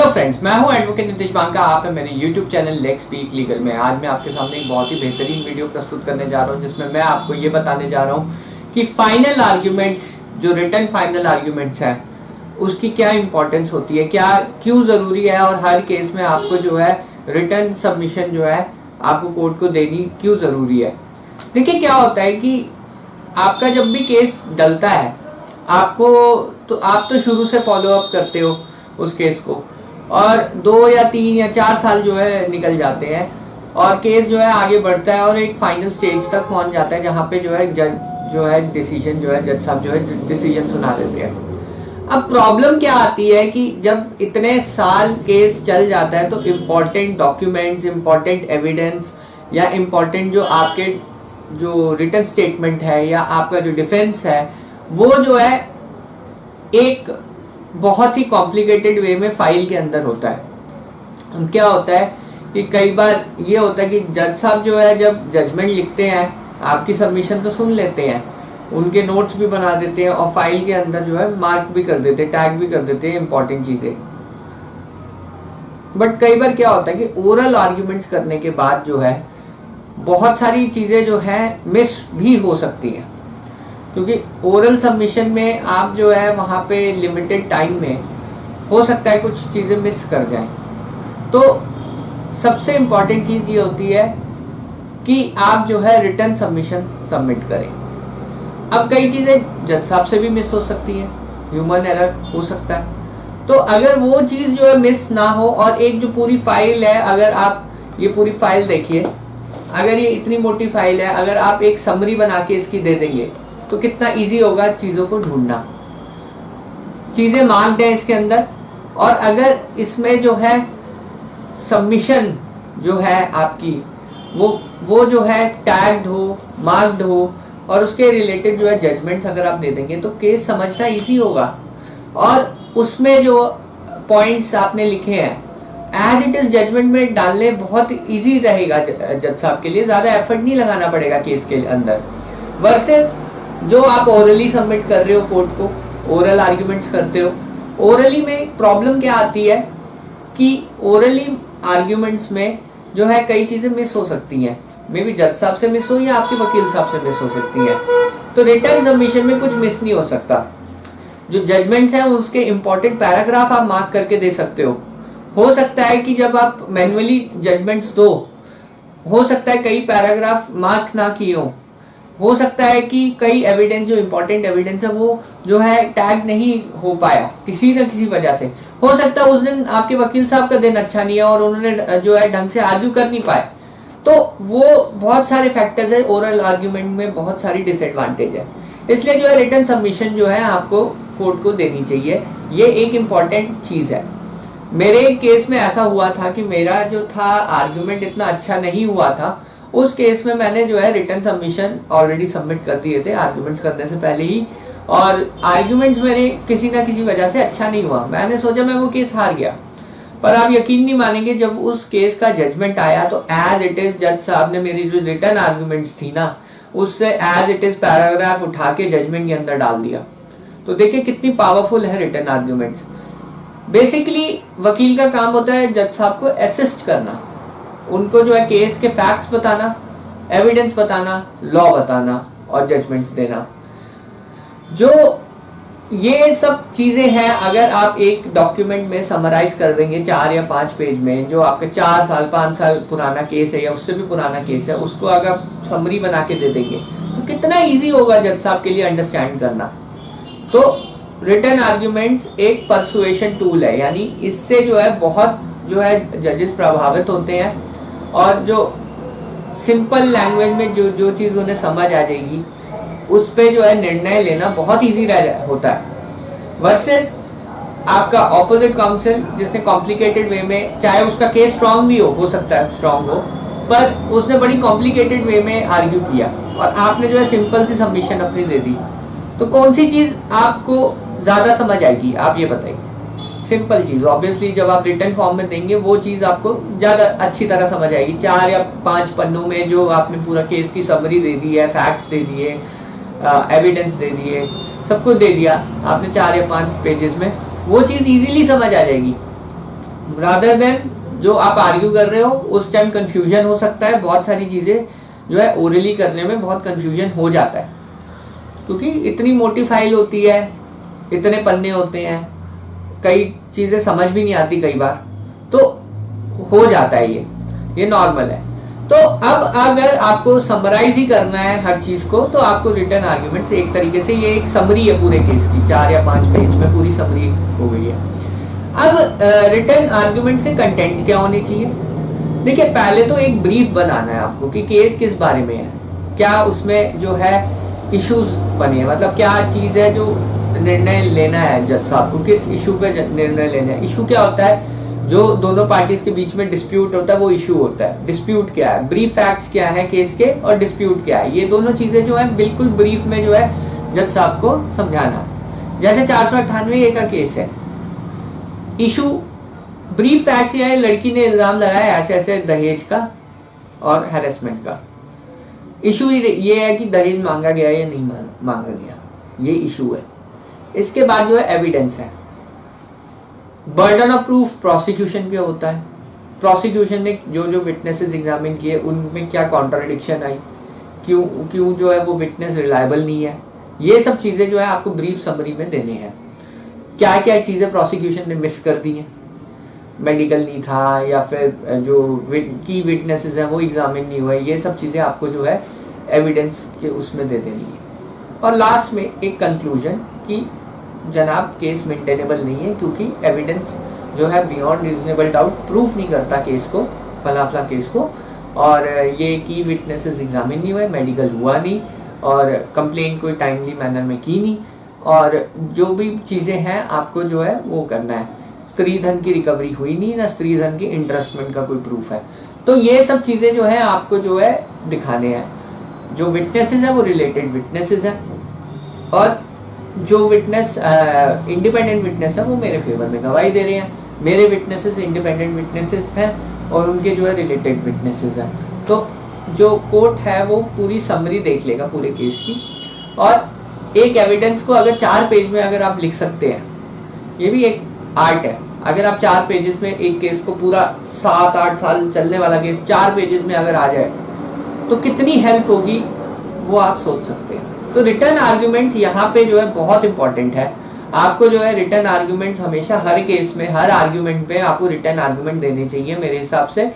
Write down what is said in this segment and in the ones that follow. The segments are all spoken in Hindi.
हेलो फ्रेंड्स, मैं हूं एडवोकेट नितेश बांका। आप है मेरे YouTube channel let's speak legal में। आज मैं आपके सामने एक बहुत ही बेहतरीन वीडियो प्रस्तुत करने जा रहा हूं, जिसमें मैं आपको ये बताने जा रहा हूं कि फाइनल आर्ग्यूमेंट्स, जो रिटन फाइनल आर्ग्यूमेंट्स हैं, उसकी क्या इंपॉर्टेंस होती है, क्या क्यों जरूरी है, और हर केस में आपको जो है रिटन सबमिशन जो है आपको कोर्ट को देनी क्यों जरूरी है। देखिए, क्या होता है कि आपका जब भी केस डलता है, आपको तो आप तो शुरू से फॉलो अप करते हो उस केस को, और 2 या 3 या 4 साल जो है निकल जाते हैं और केस जो है आगे बढ़ता है और एक फाइनल स्टेज तक पहुंच जाता है, जहां पे जो है जज जो है डिसीजन जो है जज साहब जो है डिसीजन सुना देते हैं। अब प्रॉब्लम क्या आती है कि जब इतने साल केस चल जाता है तो इम्पोर्टेंट डॉक्यूमेंट्स, इम्पोर्टेंट एविडेंस या इम्पोर्टेंट जो आपके जो रिटन स्टेटमेंट है या आपका जो डिफेंस है, वो जो है एक बहुत ही कॉम्प्लिकेटेड वे में फाइल के अंदर होता है। क्या होता है कि कई बार ये होता है कि जज साहब जो है जब जजमेंट लिखते हैं, आपकी सबमिशन तो सुन लेते हैं, उनके नोट्स भी बना देते हैं और फाइल के अंदर जो है मार्क भी कर देते हैं, टैग भी कर देते हैं इंपॉर्टेंट चीजें। बट कई बार क्या होता है कि ओरल आर्ग्यूमेंट्स करने के बाद जो है बहुत सारी चीजें जो है मिस भी हो सकती हैं, क्योंकि ओरल सबमिशन में आप जो है वहां पे लिमिटेड टाइम में हो सकता है कुछ चीजें मिस कर जाएं। तो सबसे इम्पॉर्टेंट चीज ये होती है कि आप जो है रिटर्न सबमिशन सबमिट करें। अब कई चीजें जज साहब से भी मिस हो सकती है, ह्यूमन एरर हो सकता है। तो अगर वो चीज जो है मिस ना हो और एक जो पूरी फाइल है, अगर आप ये पूरी फाइल देखिए, अगर ये इतनी मोटी फाइल है, अगर आप एक समरी बना के इसकी दे देंगे तो कितना इजी होगा चीजों को ढूंढना। चीजें मार्क्ड है इसके अंदर, और अगर इसमें जो है सबमिशन जो है आपकी वो जो है टैग्ड हो, मार्क्ड हो, और उसके रिलेटेड जो है जजमेंट्स अगर आप दे देंगे तो केस समझना इजी होगा। और उसमें जो पॉइंट्स आपने लिखे हैं एज इट इज जजमेंट में डालने बहुत इजी रहेगा जज साहब के लिए, ज्यादा एफर्ट नहीं लगाना पड़ेगा केस के अंदर। वर्सेस जो आप ओरली सबमिट कर रहे हो कोर्ट को, ओरल आर्ग्यूमेंट्स करते हो, ओरली में प्रॉब्लम क्या आती है कि ओरली आर्ग्यूमेंट्स में जो है कई चीजें मिस हो सकती हैं, मे बी जज साहब से मिस हो या आपके वकील साहब से मिस हो सकती है। तो रिटर्न सबमिशन में कुछ मिस नहीं हो सकता। जो जजमेंट्स हैं उसके इंपॉर्टेंट पैराग्राफ आप मार्क करके दे सकते हो सकता है कि जब आप मैन्युअली जजमेंट्स दो, हो सकता है कई पैराग्राफ मार्क ना किए हो सकता है कि कई एविडेंस, जो इंपॉर्टेंट एविडेंस है, वो जो है टैग नहीं हो पाया किसी न किसी वजह से। हो सकता है उस दिन आपके वकील साहब का दिन अच्छा नहीं है और उन्होंने जो है ढंग से आर्ग्यू कर नहीं पाए। तो वो बहुत सारे फैक्टर्स है, ओरल आर्ग्यूमेंट में बहुत सारी डिसएडवांटेज है। इसलिए जो है रिटन सबमिशन जो है आपको कोर्ट को देनी चाहिए, ये एक इम्पॉर्टेंट चीज है। मेरे केस में ऐसा हुआ था कि मेरा जो था आर्ग्यूमेंट इतना अच्छा नहीं हुआ था, उस केस में मैंने जो है रिटन सबमिशन ऑलरेडी सबमिट कर दिए थे आर्ग्यूमेंट्स करने से पहले ही, और आर्ग्यूमेंट्स मेरे किसी ना किसी वजह से अच्छा नहीं हुआ। मैंने सोचा मैं वो केस हार गया, पर आप यकीन नहीं मानेंगे, जब उस केस का जजमेंट आया तो एज इट इज जज साहब ने मेरी जो रिटन आर्ग्यूमेंट्स थी ना, उससे एज इट इज पैराग्राफ उठा के जजमेंट के अंदर डाल दिया। तो देखिए कितनी पावरफुल है रिटन आर्ग्यूमेंट्स। बेसिकली वकील का काम होता है जज साहब को असिस्ट करना, उनको जो है केस के फैक्ट्स बताना, एविडेंस बताना, लॉ बताना और जजमेंट्स देना। जो ये सब चीजें हैं, अगर आप एक डॉक्यूमेंट में समराइज कर देंगे 4 या 5 पेज में, जो आपका 4 साल 5 साल पुराना केस है या उससे भी पुराना केस है, उसको अगर आप समरी बना के दे देंगे तो कितना इजी होगा जज साहब के लिए अंडरस्टैंड करना। तो रिटन आर्ग्यूमेंट्स एक परसुएशन टूल है, यानी इससे जो है बहुत जो है जजेस प्रभावित होते हैं, और जो सिंपल लैंग्वेज में जो चीज उन्हें समझ आ जाएगी उस पे जो है निर्णय लेना बहुत इजी होता है। वर्सेस आपका ऑपोजिट काउंसिल, जिसने कॉम्प्लिकेटेड वे में, चाहे उसका केस स्ट्रांग भी हो सकता है स्ट्रांग हो, पर उसने बड़ी कॉम्प्लिकेटेड वे में आर्ग्यू किया और आपने जो है सिंपल सी सबमिशन अपनी दे दी। तो कौन सी चीज आपको ज्यादा समझ आएगी, आप ये बताइए। सिंपल चीज ऑब्वियसली जब आप रिटर्न फॉर्म में देंगे वो चीज आपको ज्यादा अच्छी तरह समझ आएगी। 4 या 5 पन्नों में जो आपने पूरा केस की समरी दे दी है, फैक्ट्स दे दिए, एविडेंस दे दिए, सब कुछ दे दिया आपने 4 या 5 पेजेस में, वो चीज इजीली समझ आ जाएगी। रादर देन जो आप आर्ग्यू कर रहे हो उस टाइम कंफ्यूजन हो सकता है, बहुत सारी चीजें जो है ओरली करने में बहुत कंफ्यूजन हो जाता है, क्योंकि इतनी मोटी फाइल होती है, इतने पन्ने होते हैं, कई चीजें समझ भी नहीं आती कई बार, तो हो जाता है ये नॉर्मल है। तो अब अगर आपको समराइज ही करना है हर चीज को, तो आपको रिटर्न आर्ग्यूमेंट्स एक तरीके से, ये एक समरी है पूरे केस की, 4 या 5 पेज में पूरी समरी हो गई है। अब रिटर्न आर्ग्यूमेंट्स के कंटेंट क्या होने चाहिए? देखिए, पहले तो एक ब्रीफ बनाना है आपको कि केस किस बारे में है, क्या उसमें जो है इश्यूज बने हैं, मतलब क्या चीज है जो निर्णय लेना है जज साहब को, किस इशू पे निर्णय लेना है। इशू क्या होता है? जो दोनों पार्टीज के बीच में डिस्प्यूट होता है वो इशू होता है। डिस्प्यूट क्या है, ब्रीफ फैक्ट्स क्या है केस के, और डिस्प्यूट क्या है, ये दोनों चीजें जो है बिल्कुल ब्रीफ में जो है जज साहब को समझाना है। जैसे 498A का केस है, इशू ब्रीफ फैक्ट्स ये है, लड़की ने इल्जाम लगाया ऐसे ऐसे दहेज का और हैरेसमेंट का। इशू ये है कि दहेज मांगा गया या नहीं मांगा गया, ये इशू है। इसके बाद जो है एविडेंस है। बर्डन ऑफ प्रूफ प्रोसिक्यूशन पे होता है, प्रोसिक्यूशन ने जो जो विटनेसेस एग्जामिन किए उनमें क्या कॉन्ट्राडिक्शन आई, क्यों जो है वो विटनेस रिलायबल नहीं है, ये सब चीजें जो है आपको ब्रीफ समरी में देने हैं। क्या क्या चीजें प्रोसिक्यूशन ने मिस कर दी हैं, मेडिकल नहीं था या फिर जो की विटनेसेस हैं वो एग्जामिन नहीं हुए, ये सब चीजें आपको जो है एविडेंस के उसमें दे देनी है। और लास्ट में एक कंक्लूजन कि जनाब केस मेंटेनेबल नहीं है, क्योंकि एविडेंस जो है बियॉन्ड रीजनेबल डाउट प्रूफ नहीं करता केस को, फला केस को, और ये की विटनेसेस एग्जामिन नहीं हुए, मेडिकल हुआ नहीं, और कंप्लेंट कोई टाइमली मैनर में की नहीं, और जो भी चीजें हैं आपको जो है वो करना है। स्त्री धन की रिकवरी हुई नहीं, ना स्त्री धन की इंटरेस्टमेंट का कोई प्रूफ है। तो ये सब चीजें जो है आपको जो है दिखाने हैं। जो विटनेसेस है वो रिलेटेड विटनेसेस है, और जो विटनेस इंडिपेंडेंट विटनेस है वो मेरे फेवर में गवाही दे रहे हैं। मेरे विटनेसेस इंडिपेंडेंट विटनेसेस हैं और उनके जो है रिलेटेड विटनेसेस हैं। तो जो कोर्ट है वो पूरी समरी देख लेगा पूरे केस की, और एक एविडेंस को अगर 4 पेज में अगर आप लिख सकते हैं, ये भी एक आर्ट है। अगर आप 4 पेजेस में एक केस को, पूरा 7-8 साल चलने वाला केस 4 पेजेस में अगर आ जाए तो कितनी हेल्प होगी वो आप सोच सकते हैं। तो रिटर्न आर्ग्यूमेंट्स यहाँ पे जो है बहुत इंपॉर्टेंट है। आपको जो है रिटर्न आर्ग्यूमेंट्स हमेशा हर केस में, हर आर्ग्यूमेंट पे आपको रिटर्न आर्ग्यूमेंट देने चाहिए मेरे हिसाब से,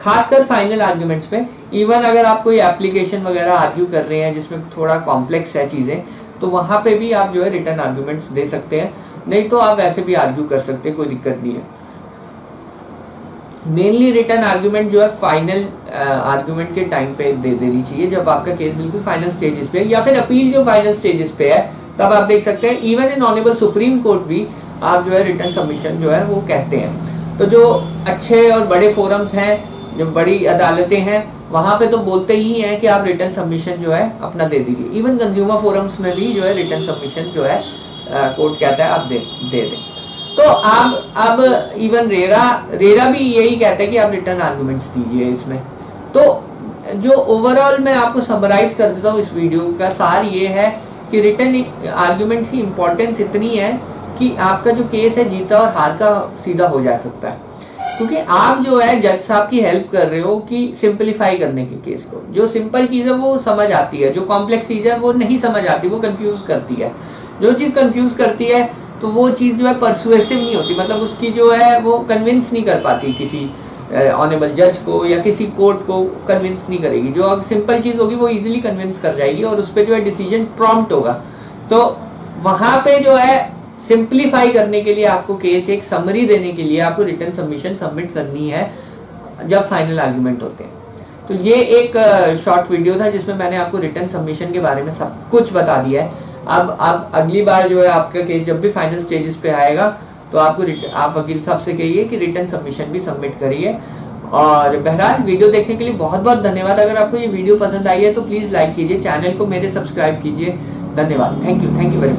खासकर फाइनल आर्ग्यूमेंट्स में। इवन अगर आप कोई एप्लीकेशन वगैरह आर्ग्यू कर रहे हैं जिसमें थोड़ा कॉम्प्लेक्स है चीजें, तो वहां पे भी आप जो है रिटर्न आर्ग्यूमेंट्स दे सकते हैं, नहीं तो आप वैसे भी आर्ग्यू कर सकते हैं, कोई दिक्कत नहीं है। मेनली रिटर्न आर्ग्यूमेंट जो है फाइनल आर्ग्यूमेंट के टाइम पे दे देनी चाहिए, जब आपका केस बिल्कुल फाइनल स्टेजेस पे है, या फिर अपील जो फाइनल स्टेजेस पे है, तब आप देख सकते हैं। Even in honourable supreme court भी आप जो है रिटर्न सबमिशन जो है वो कहते हैं। तो जो अच्छे और बड़े फोरम्स हैं, जो बड़ी अदालतें हैं, वहां पे तो बोलते ही हैं कि आप रिटर्न सबमिशन जो है अपना दे दीजिए। इवन कंज्यूमर फोरम्स में भी जो है रिटर्न सबमिशन जो है कोर्ट कहता है आप दे दें। तो आप अब इवन रेरा भी यही कहता है कि आप रिटर्न आर्गुमेंट्स दीजिए इसमें। तो जो ओवरऑल मैं आपको समराइज कर देता हूँ इस वीडियो का सार ये है कि रिटर्न आर्गुमेंट्स की इंपॉर्टेंस इतनी है कि आपका जो केस है जीता और हार का सीधा हो जा सकता है, क्योंकि आप जो है जज साहब की हेल्प कर रहे हो कि सिंपलीफाई करने के केस को। जो सिंपल चीज है वो समझ आती है, जो कॉम्प्लेक्स चीज है वो नहीं समझ आती, वो कंफ्यूज करती है। जो चीज कंफ्यूज करती है तो वो चीज जो है परसुएसिव नहीं होती, मतलब उसकी जो है वो कन्विंस नहीं कर पाती किसी ऑनेबल जज को या किसी कोर्ट को कन्विंस नहीं करेगी। जो सिंपल चीज होगी वो इजीली कन्विंस कर जाएगी और उस पर जो है डिसीजन प्रॉम्प्ट होगा। तो वहां पे जो है सिंप्लीफाई करने के लिए आपको केस एक समरी देने के लिए आपको रिटर्न सबमिशन सबमिट करनी है जब फाइनल आर्गुमेंट होते हैं। तो ये एक शॉर्ट वीडियो था जिसमें मैंने आपको रिटर्न सबमिशन के बारे में सब कुछ बता दिया है। अब अगली बार जो है आपका केस जब भी फाइनल स्टेजेस पे आएगा तो आपको आप वकील साहब से कहिए कि रिटर्न सबमिशन भी सबमिट करिए। और बहरहाल वीडियो देखने के लिए बहुत बहुत धन्यवाद। अगर आपको ये वीडियो पसंद आई है तो प्लीज लाइक कीजिए, चैनल को मेरे सब्सक्राइब कीजिए। धन्यवाद, थैंक यू वेरी मच।